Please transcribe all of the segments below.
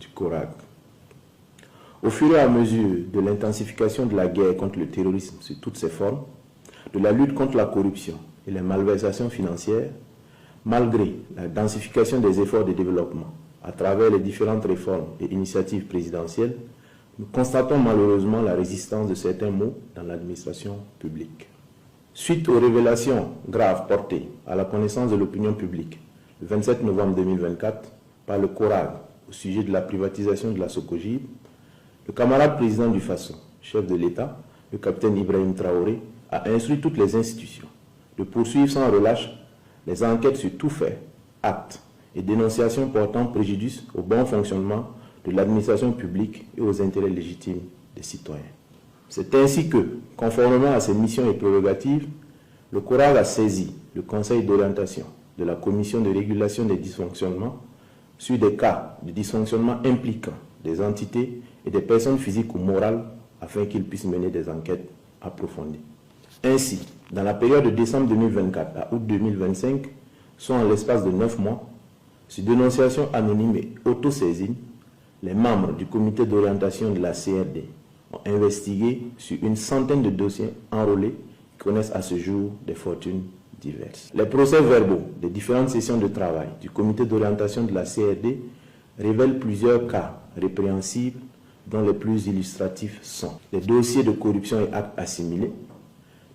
du CORAG. Au fur et à mesure de l'intensification de la guerre contre le terrorisme sous toutes ses formes, de la lutte contre la corruption et les malversations financières, malgré la densification des efforts de développement à travers les différentes réformes et initiatives présidentielles, nous constatons malheureusement la résistance de certains maux dans l'administration publique. Suite aux révélations graves portées à la connaissance de l'opinion publique le 27 novembre 2024 par le CORAG au sujet de la privatisation de la Socogib, le camarade président du FASO, chef de l'État, le capitaine Ibrahim Traoré, a instruit toutes les institutions de poursuivre sans relâche les enquêtes sur tout fait, actes et dénonciations portant préjudice au bon fonctionnement de l'administration publique et aux intérêts légitimes des citoyens. C'est ainsi que, conformément à ses missions et prérogatives, le CORAG a saisi le Conseil d'orientation de la Commission de régulation des dysfonctionnements sur des cas de dysfonctionnement impliquant des entités et des personnes physiques ou morales afin qu'ils puissent mener des enquêtes approfondies. Ainsi, dans la période de décembre 2024 à août 2025, soit en l'espace de 9 mois, sur dénonciation anonyme et autosaisine, les membres du comité d'orientation de la CRD ont investigué sur une centaine de dossiers enrôlés qui connaissent à ce jour des fortunes diverses. Les procès-verbaux des différentes sessions de travail du comité d'orientation de la CRD révèlent plusieurs cas répréhensibles dont les plus illustratifs sont les dossiers de corruption et actes assimilés,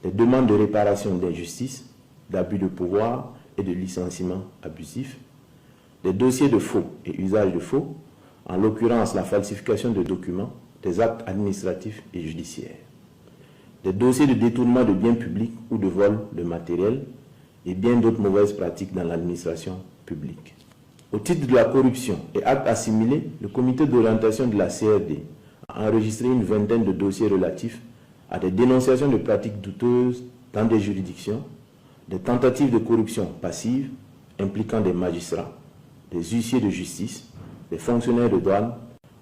les demandes de réparation d'injustice, d'abus de pouvoir et de licenciement abusif, des dossiers de faux et usage de faux, en l'occurrence la falsification de documents, des actes administratifs et judiciaires, des dossiers de détournement de biens publics ou de vol de matériel et bien d'autres mauvaises pratiques dans l'administration publique. Au titre de la corruption et actes assimilés, le comité d'orientation de la CRD a enregistré une vingtaine de dossiers relatifs à des dénonciations de pratiques douteuses dans des juridictions, des tentatives de corruption passive impliquant des magistrats, des huissiers de justice, des fonctionnaires de douane,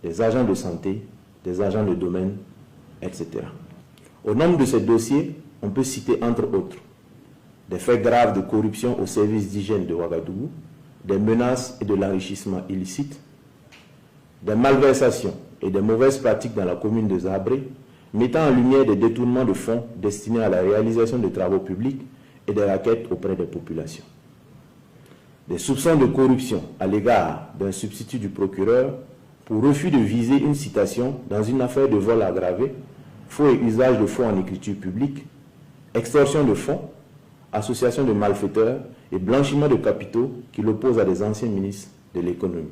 des agents de santé, des agents de domaine, etc. Au nombre de ces dossiers, on peut citer entre autres des faits graves de corruption au service d'hygiène de Ouagadougou, des menaces et de l'enrichissement illicite, des malversations et des mauvaises pratiques dans la commune de Zabré, mettant en lumière des détournements de fonds destinés à la réalisation de travaux publics et des raquettes auprès des populations. Des soupçons de corruption à l'égard d'un substitut du procureur pour refus de viser une citation dans une affaire de vol aggravé, faux et usage de faux en écriture publique, extorsion de fonds, association de malfaiteurs et blanchiment de capitaux qui l'opposent à des anciens ministres de l'économie.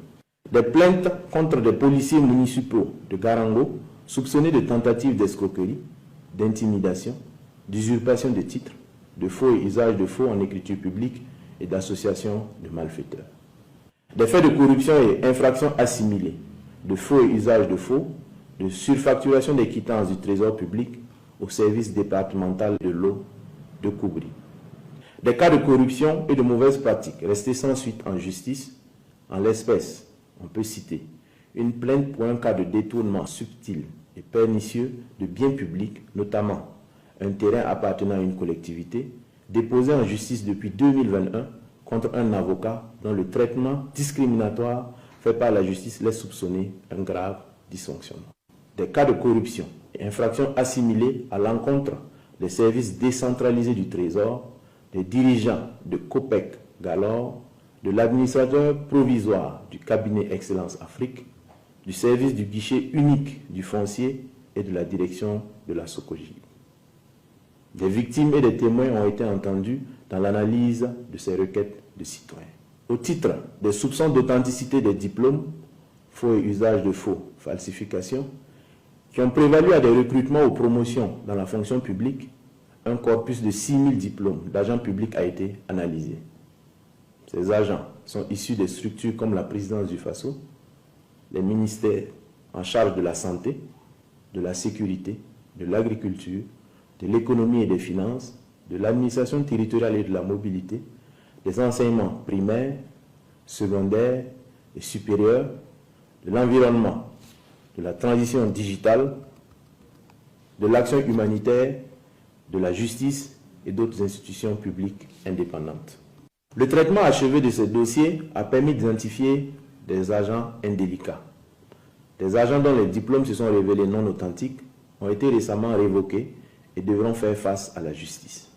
Des plaintes contre des policiers municipaux de Garango soupçonnés de tentatives d'escroquerie, d'intimidation, d'usurpation de titres, de faux et usage de faux en écriture publique et d'association de malfaiteurs. Des faits de corruption et infractions assimilées, de faux et usage de faux, de surfacturation des quittances du trésor public au service départemental de l'eau de Koubri. Des cas de corruption et de mauvaises pratiques restés sans suite en justice, en l'espèce, on peut citer une plainte pour un cas de détournement subtil et pernicieux de biens publics, notamment un terrain appartenant à une collectivité, déposé en justice depuis 2021 contre un avocat dont le traitement discriminatoire fait par la justice laisse soupçonner un grave dysfonctionnement. Des cas de corruption et infractions assimilées à l'encontre des services décentralisés du Trésor, des dirigeants de COPEC Galore, de l'administrateur provisoire du cabinet Excellence Afrique, du service du guichet unique du foncier et de la direction de la Socogib. Des victimes et des témoins ont été entendus dans l'analyse de ces requêtes de citoyens. Au titre des soupçons d'authenticité des diplômes, faux et usage de faux, falsification, qui ont prévalu à des recrutements ou promotions dans la fonction publique, un corpus de 6000 diplômes d'agents publics a été analysé. Ces agents sont issus des structures comme la présidence du FASO, les ministères en charge de la santé, de la sécurité, de l'agriculture, de l'économie et des finances, de l'administration territoriale et de la mobilité, des enseignements primaires, secondaires et supérieurs, de l'environnement, de la transition digitale, de l'action humanitaire, de la justice et d'autres institutions publiques indépendantes. Le traitement achevé de ces dossiers a permis d'identifier des agents indélicats, Des agents dont les diplômes se sont révélés non authentiques ont été récemment révoqués et devront faire face à la justice.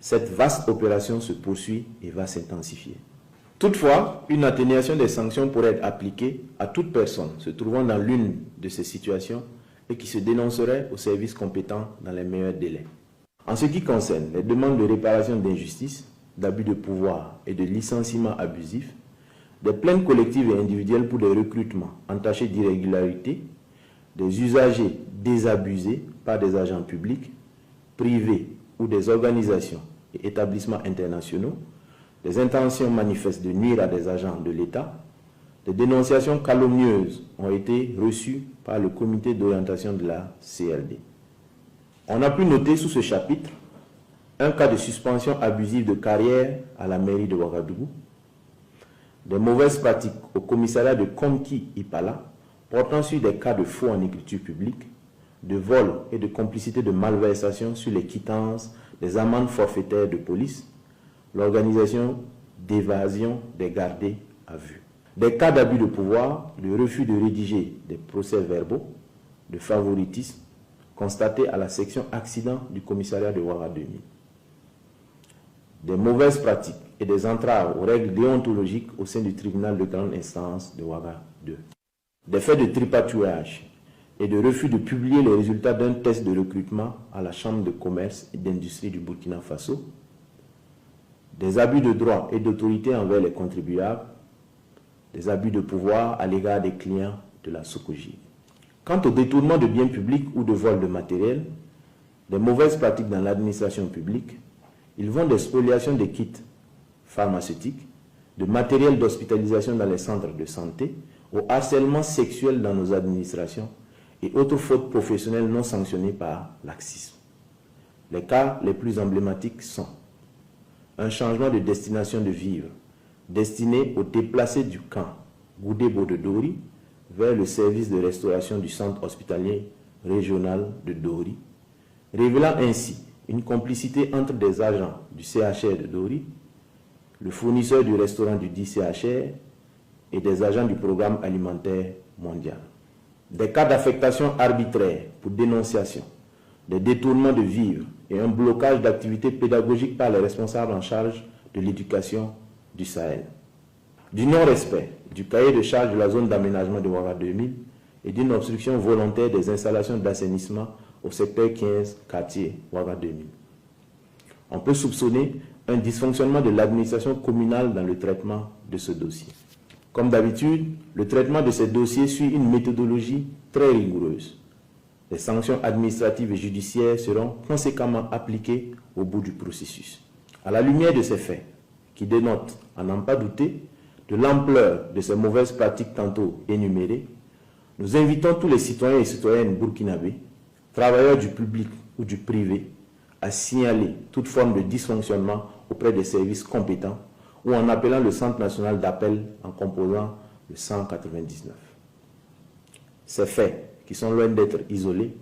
Cette vaste opération se poursuit et va s'intensifier. Toutefois, une atténuation des sanctions pourrait être appliquée à toute personne se trouvant dans l'une de ces situations et qui se dénoncerait aux services compétents dans les meilleurs délais. En ce qui concerne les demandes de réparation d'injustice, d'abus de pouvoir et de licenciements abusifs, des plaintes collectives et individuelles pour des recrutements entachés d'irrégularités, des usagers désabusés par des agents publics, privés ou des organisations et établissements internationaux, des intentions manifestes de nuire à des agents de l'État, des dénonciations calomnieuses ont été reçues par le comité d'orientation de la CRD. On a pu noter sous ce chapitre un cas de suspension abusive de carrière à la mairie de Ouagadougou, des mauvaises pratiques au commissariat de Komki-Ipala portant sur des cas de faux en écriture publique, de vol et de complicité de malversation sur les quittances des amendes forfaitaires de police, l'organisation d'évasion des gardés à vue. Des cas d'abus de pouvoir, de refus de rédiger des procès-verbaux, de favoritisme constatés à la section accident du commissariat de Ouaga 2000. Des mauvaises pratiques et des entraves aux règles déontologiques au sein du tribunal de grande instance de Ouaga 2. Des faits de tripatouillage et de refus de publier les résultats d'un test de recrutement à la Chambre de commerce et d'industrie du Burkina Faso, des abus de droit et d'autorité envers les contribuables, des abus de pouvoir à l'égard des clients de la Sokoji. Quant au détournement de biens publics ou de vol de matériel, des mauvaises pratiques dans l'administration publique, ils vont des spoliations des kits pharmaceutiques, de matériel d'hospitalisation dans les centres de santé, au harcèlement sexuel dans nos administrations et autres fautes professionnelles non sanctionnées par l'AXISM. Les cas les plus emblématiques sont un changement de destination de vivre destiné aux déplacés du camp Goudébo de Dori vers le service de restauration du centre hospitalier régional de Dori, révélant ainsi une complicité entre des agents du CHR de Dori, le fournisseur du restaurant du dit CHR et des agents du programme alimentaire mondial. Des cas d'affectation arbitraire pour dénonciation, des détournements de vivres et un blocage d'activités pédagogiques par les responsables en charge de l'éducation du Sahel. Du non-respect du cahier de charge de la zone d'aménagement de Ouaga 2000 et d'une obstruction volontaire des installations d'assainissement au secteur 15, quartier Ouaga 2000. On peut soupçonner un dysfonctionnement de l'administration communale dans le traitement de ce dossier. Comme d'habitude, le traitement de ces dossiers suit une méthodologie très rigoureuse. Les sanctions administratives et judiciaires seront conséquemment appliquées au bout du processus. À la lumière de ces faits, qui dénotent, à n'en pas douter, de l'ampleur de ces mauvaises pratiques tantôt énumérées, nous invitons tous les citoyens et citoyennes burkinabés, travailleurs du public ou du privé, à signaler toute forme de dysfonctionnement auprès des services compétents ou en appelant le Centre national d'appel en composant le 199. Ces faits, qui sont loin d'être isolés,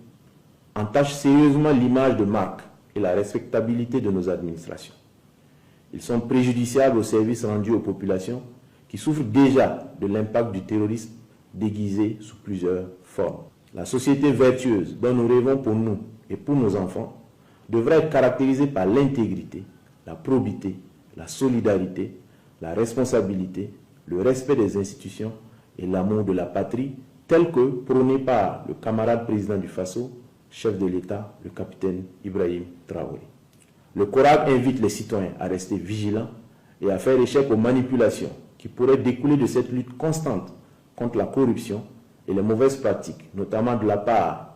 entachent sérieusement l'image de marque et la respectabilité de nos administrations. Ils sont préjudiciables aux services rendus aux populations qui souffrent déjà de l'impact du terrorisme déguisé sous plusieurs formes. La société vertueuse dont nous rêvons pour nous et pour nos enfants devrait être caractérisée par l'intégrité, la probité, la solidarité, la responsabilité, le respect des institutions et l'amour de la patrie, tel que prôné par le camarade président du Faso, chef de l'État, le capitaine Ibrahim Traoré. Le Coran invite les citoyens à rester vigilants et à faire échec aux manipulations qui pourraient découler de cette lutte constante contre la corruption et les mauvaises pratiques, notamment de la part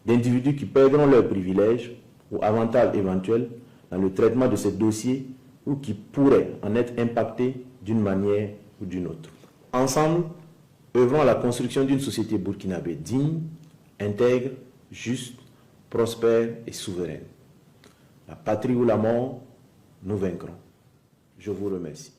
d'individus qui perdront leurs privilèges ou avantages éventuels dans le traitement de ces dossiers ou qui pourraient en être impactés d'une manière ou d'une autre. Ensemble, œuvrons à la construction d'une société burkinabé digne, intègre, juste, prospère et souveraine. La patrie ou la mort, nous vaincrons. Je vous remercie.